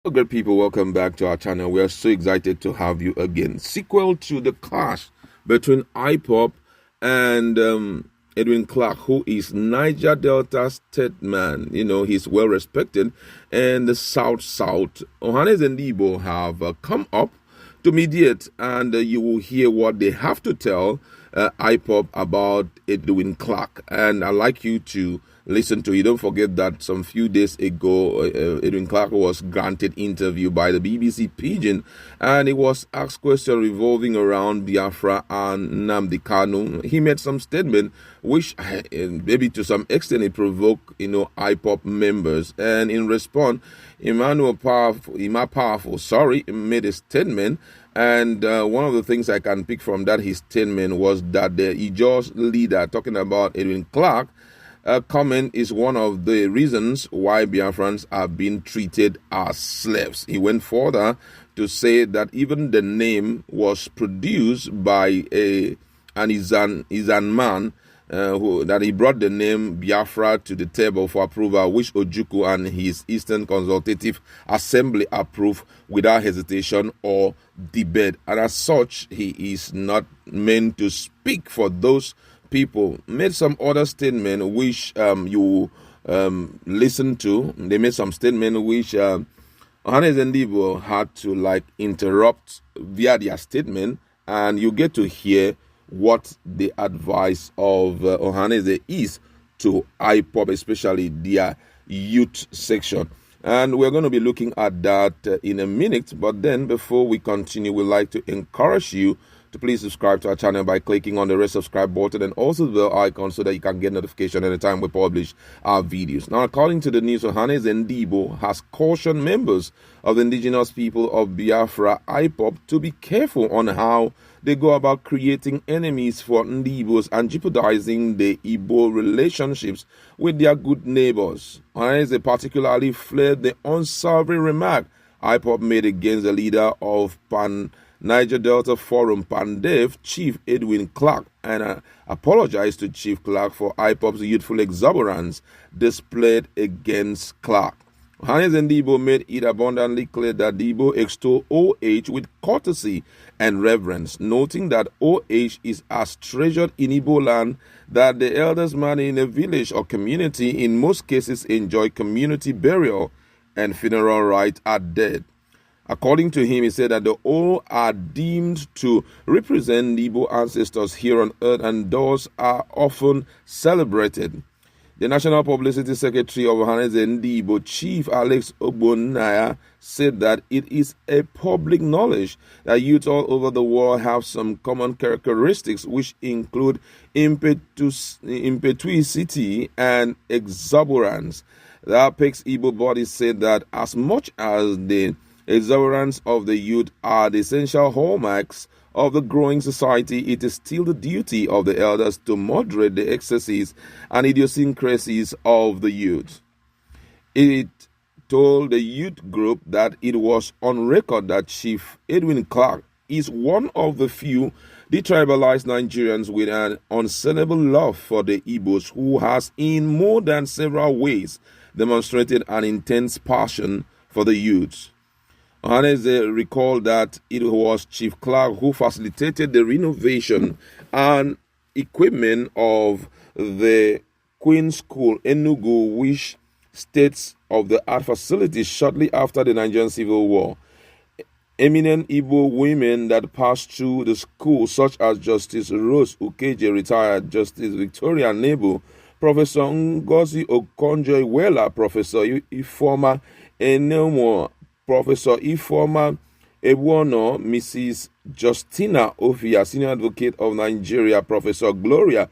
Well, great people, welcome back to our channel. We are so excited to have you again. Sequel to the clash between IPOB and Edwin Clark, who is Niger Delta state man. You know, he's well respected. And the South, Ohanaeze Ndigbo have come up to mediate, and you will hear what they have to tell IPOB about Edwin Clark. And I'd like you to listen to it. Don't forget that some few days ago, Edwin Clark was granted interview by the BBC Pidgin, and he was asked questions revolving around Biafra and Nnamdi Kanu. He made some statement which maybe to some extent it provoked, IPOB members. And in response, Ima Powerful, made a statement. And one of the things I can pick from that his statement was that the Ijaw leader, talking about Edwin Clark, comment is one of the reasons why Biafrans are being treated as slaves. He went further to say that even the name was produced by an Izan man, that he brought the name Biafra to the table for approval, which Ojukwu and his Eastern Consultative Assembly approved without hesitation or debate. And as such, he is not meant to speak for those people. Made some other statement which you listen to. They made some statement which Ohanaeze Ndigbo had to interrupt via their statement, and you get to hear what the advice of Ohanaeze is to IPOB, especially their youth section. And we're going to be looking at that in a minute. But then before we continue, we'd like to encourage you to please subscribe to our channel by clicking on the red subscribe button and also the bell icon so that you can get notification anytime we publish our videos. Now, according to the news, Ohanaeze Ndigbo has cautioned members of the indigenous people of Biafra, IPOB, to be careful on how they go about creating enemies for Ndigbos and jeopardizing the Igbo relationships with their good neighbors. Ohanaeze particularly flared the unsavory remark IPOB made against the leader of Niger Delta Forum, PANDEF, Chief Edwin Clark, and apologized to Chief Clark for IPOB's youthful exuberance displayed against Clark. Ohanaeze Ndigbo made it abundantly clear that Ndigbo extolled OH with courtesy and reverence, noting that OH is as treasured in Igbo land that the eldest man in a village or community in most cases enjoy community burial and funeral rites at death. According to him, he said that the all are deemed to represent Igbo ancestors here on earth, and those are often celebrated. The National Publicity Secretary of Ohanaeze Ndigbo, Chief Alex Ogbonnaya, said that it is a public knowledge that youth all over the world have some common characteristics which include impetuosity and exuberance. The Apex Igbo body said that as much as the exuberance of the youth are the essential hallmarks of the growing society, it is still the duty of the elders to moderate the excesses and idiosyncrasies of the youth. It told the youth group that it was on record that Chief Edwin Clark is one of the few detribalized Nigerians with an unsellable love for the Igbos, who has in more than several ways demonstrated an intense passion for the youth. Ohanaeze recalled that it was Chief Clark who facilitated the renovation and equipment of the Queen's School, Enugu, which states of the art facilities shortly after the Nigerian Civil War. Eminent Igbo women that passed through the school, such as Justice Rose Ukeje, retired Justice Victoria Nebo, Professor Ngozi Okonjo-Iweala, Professor Ifeoma Enemo, Professor Ifeoma Ebuono, Mrs. Justina Ofia, Senior Advocate of Nigeria, Professor Gloria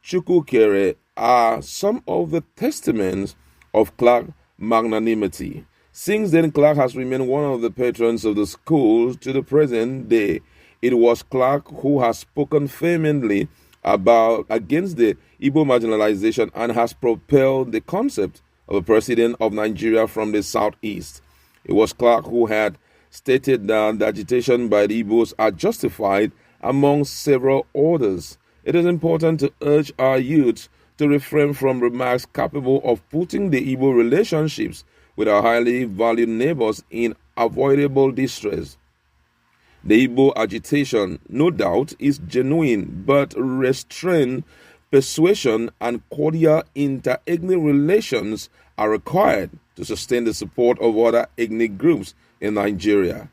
Chukwukere, are some of the testaments of Clark magnanimity. Since then, Clark has remained one of the patrons of the school to the present day. It was Clark who has spoken vehemently against the Igbo marginalization and has propelled the concept of a president of Nigeria from the southeast. It was Clark who had stated that the agitation by the Igbos are justified among several others. It is important to urge our youth to refrain from remarks capable of putting the Igbo relationships with our highly valued neighbors in avoidable distress. The Igbo agitation, no doubt, is genuine, but restrained persuasion and cordial inter-ethnic relations are required to sustain the support of other ethnic groups in Nigeria.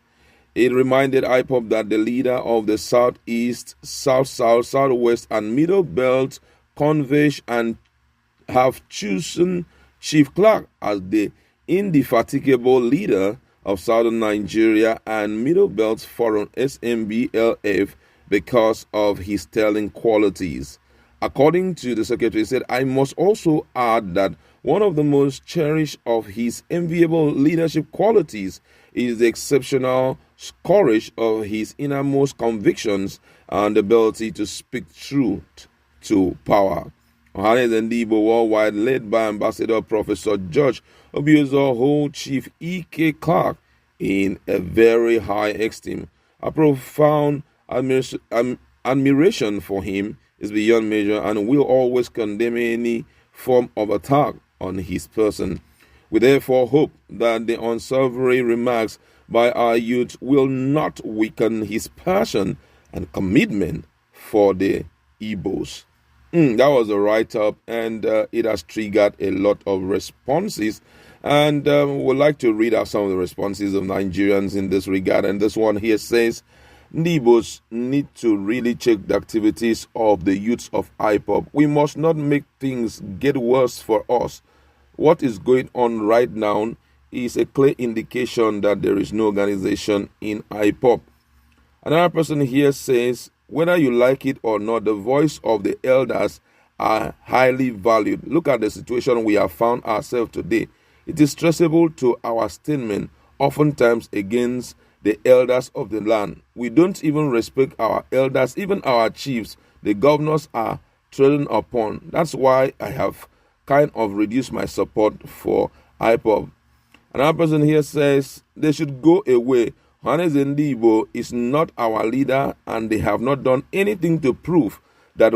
It reminded IPOB that the leader of the Southeast, South-South, Southwest, and Middle Belt converge and have chosen Chief Clark as the indefatigable leader of Southern Nigeria and Middle Belt Forum SMBLF because of his sterling qualities. According to the secretary, he said, I must also add that one of the most cherished of his enviable leadership qualities is the exceptional courage of his innermost convictions and ability to speak truth to power. Ohanaeze Ndigbo Worldwide, led by Ambassador Professor George Obiozor, hold Chief E.K. Clark in a very high esteem. A profound admiration for him is beyond measure and will always condemn any form of attack on his person. We therefore hope that the unsavory remarks by our youth will not weaken his passion and commitment for the Igbos. That was a write-up, and it has triggered a lot of responses. And we'd like to read out some of the responses of Nigerians in this regard. And this one here says, Ngbos need to really check the activities of the youths of IPOB. We must not make things get worse for us. What is going on right now is a clear indication that there is no organization in IPOB. Another person here says, whether you like it or not, the voice of the elders are highly valued. Look at the situation we have found ourselves today. It is traceable to our statement, oftentimes against the elders of the land. We don't even respect our elders, even our chiefs. The governors are treading upon. That's why I have kind of reduced my support for IPOB. Another person here says they should go away. Ohanaeze Ndigbo is not our leader, and they have not done anything to prove that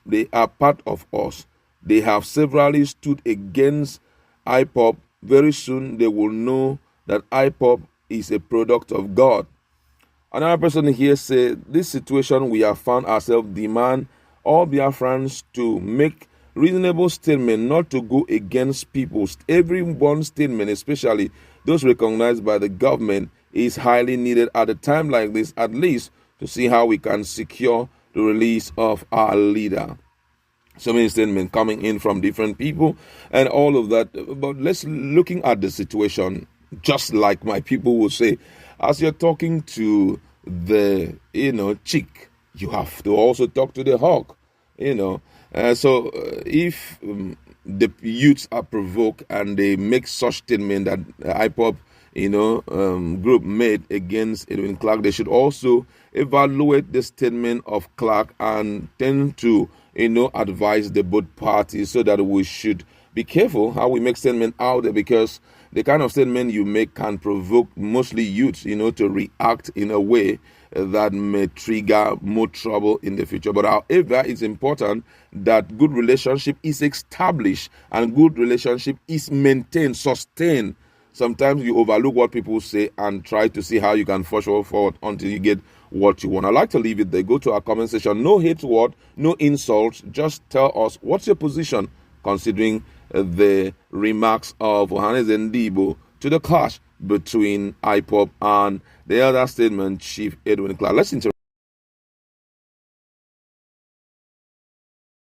they are part of us. They have severally stood against IPOB. Very soon they will know that IPOB is a product of God. Another person here said, this situation we have found ourselves demand all Biafrans to make reasonable statement, not to go against people. Everyone's statement, especially those recognized by the government, is highly needed at a time like this, at least to see how we can secure the release of our leader. So many statements coming in from different people and all of that. But let's looking at the situation, just like my people will say, as you're talking to the chick, you have to also talk to the hawk. So if the youths are provoked and they make such statement that IPOB group made against Edwin Clark, they should also evaluate the statement of Clark and tend to advise the both parties, so that we should be careful how we make statement out there, because the kind of statement you make can provoke mostly youths to react in a way that may trigger more trouble in the future. But however, it's important that good relationship is established and good relationship is maintained, sustained. Sometimes you overlook what people say and try to see how you can push forward until you get what you want. I'd like to leave it there. Go to our comment section. No hate word, no insults. Just tell us what's your position considering the remarks of Ohanaeze Ndigbo to the clash between IPOB and the other statement, Chief Edwin Clark. Let's interact.